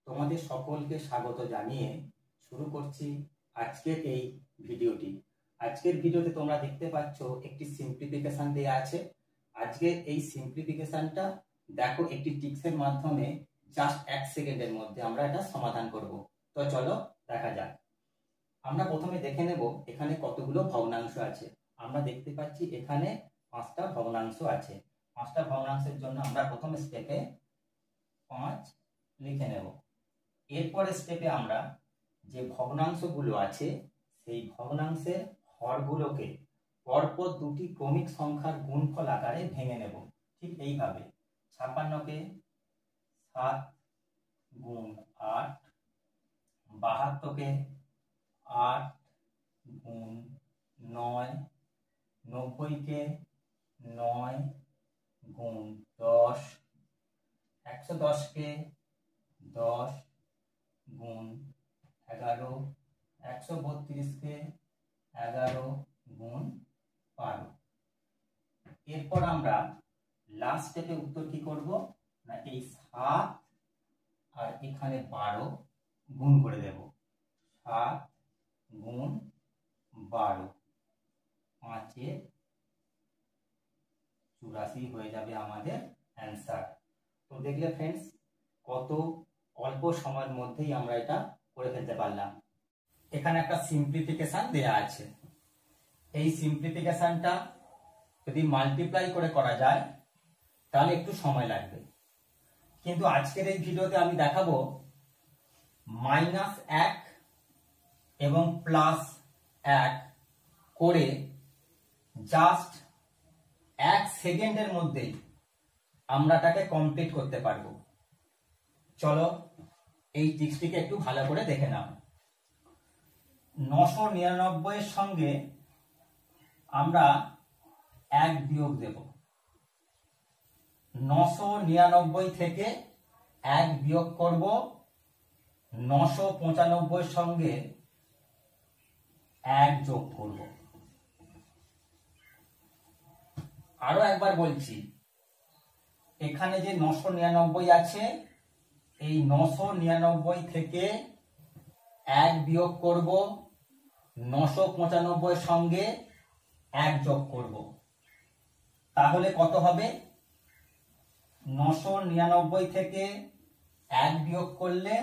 তোমাদের সকলকে স্বাগত জানিয়ে শুরু করছি আজকের এই ভিডিওটি। আজকের ভিডিওতে তোমরা দেখতে পাচ্ছ একটি সিম্পলিফিকেশন দেয়া আছে। আজকে এই সিম্পলিফিকেশনটা দেখো একটি টিক্সের মাধ্যমে জাস্ট 1 সেকেন্ডের মধ্যে আমরা এটা সমাধান করব। তো চলো দেখা যাক। আমরা প্রথমে দেখে নেব এখানে কতগুলো ভগ্নাংশ আছে। আমরা দেখতে পাচ্ছি এখানে 5টা ভগ্নাংশ আছে। 5টা ভগ্নাংশের জন্য আমরা প্রথম স্টেপে 5 লিখে নেব। এরপরে স্টেপে আমরা যে ভগ্নাংশগুলো আছে সেই ভগ্নাংশের হরগুলোকে পরপর দুটি ক্রমিক সংখ্যার গুণফল আকারে ভেঙে নেব। ঠিক এইভাবে 56কে 7 গুণ 8, 72কে 8 গুণ 9, 90কে 9 গুণ 10, 110কে 10 গুণ 11, 132কে 11 গুণ 12। এরপর আমরা লাস্ট স্টেপে উত্তর কি করব না এই 7 আর এখানে 12 গুণ করে দেব। 7 গুণ 12, 5 এ 84 হয়ে যাবে আমাদের অ্যান্সার। তো দেখলে ফ্রেন্ডস কত অল্প সময়ের মধ্যেই আমরা এটা করে ফেলতে পারলাম। এখানে একটা সিম্পলিফিকেশন দেয়া আছে। এই সিম্পলিফিকেশনটা যদি মাল্টিপ্লাই করে করা যায় তাহলে একটু সময় লাগবে, কিন্তু আজকের এই ভিডিওতে আমি দেখাবো -1 এবং +1 করে জাস্ট 1 সেকেন্ডের মধ্যেই আমরা এটাকে কমপ্লিট করতে পারবো। চলো এই ট্রিক্সটিকে একটু ভালো করে দেখে নাও। 999 এর সঙ্গে আমরা 1 বিয়োগ দেব। 999 থেকে 1 বিয়োগ করব 995 এর সঙ্গে 1 যোগ করব। আরো একবার বলছি, এখানে যে 999 আছে এই 999 থেকে 1 বিয়োগ করব 995 এর সঙ্গে 1 যোগ করব। তাহলে কত হবে? 999 থেকে 1 বিয়োগ করলে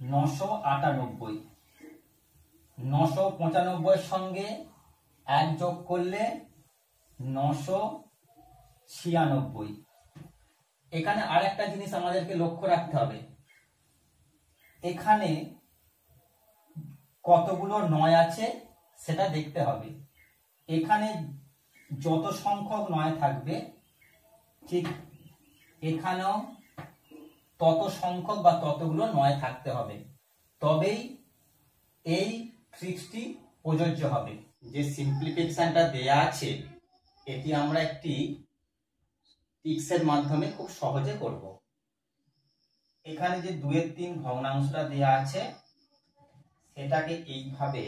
998, 995 এর সঙ্গে 1 যোগ করলে 996। এখানে আরেকটা জিনিস আমাদেরকে লক্ষ্য রাখতে হবে, এখানে কতগুলো 9 আছে সেটা দেখতে হবে। এখানে যত সংখ্যক 9 থাকবে ঠিক এখানেও তত সংখ্যক বা ততগুলো 9 থাকতে হবে, তবেই এই ট্রিক্সটি প্রযোজ্য হবে। যে সিম্পলিফিকেশনটা দেয়া আছে এটি আমরা একটি ট্রিক্সের মাধ্যমে খুব সহজে করব। এখানে যে 2 এর 3 ভগ্নাংশটা দেয়া আছে সেটাকে এইভাবে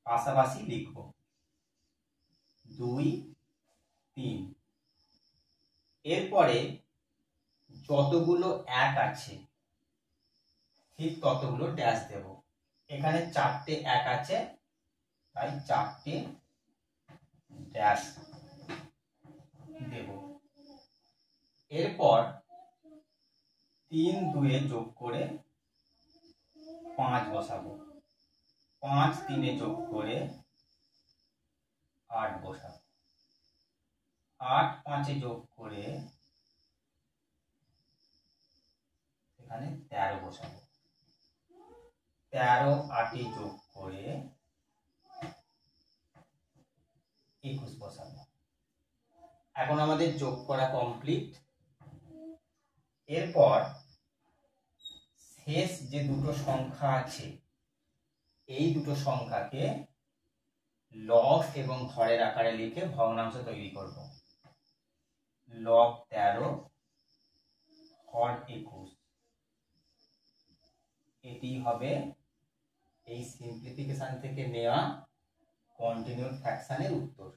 পাশাপাশি লিখব, 2, 3। এরপরে যতগুলো 1 আছে ঠিক ততগুলো ড্যাশ দেব। এখানে 4টে 1 আছে তাই 4টে ড্যাশ দেব। এরপর 3 2 এ যোগ করে 5 বসাবো, 5 3 এ যোগ করে 8 বসাবো, 8 5 এ যোগ করে এখানে 13 বসাবো, 13 8 এ যোগ করে 21 বসাবো। এখন আমাদের যোগ করা কমপ্লিট। এরপর শেষ যে দুটো সংখ্যা আছে এই দুটো সংখ্যাকে লব এবং হরের আকারে লিখে ভগ্নাংশ তৈরি করব। লব 13 হর 21, এটি হবে এই সিম্পলিফিকেশন থেকে নেওয়া কন্টিনিউড ফ্র্যাকশনের উত্তর।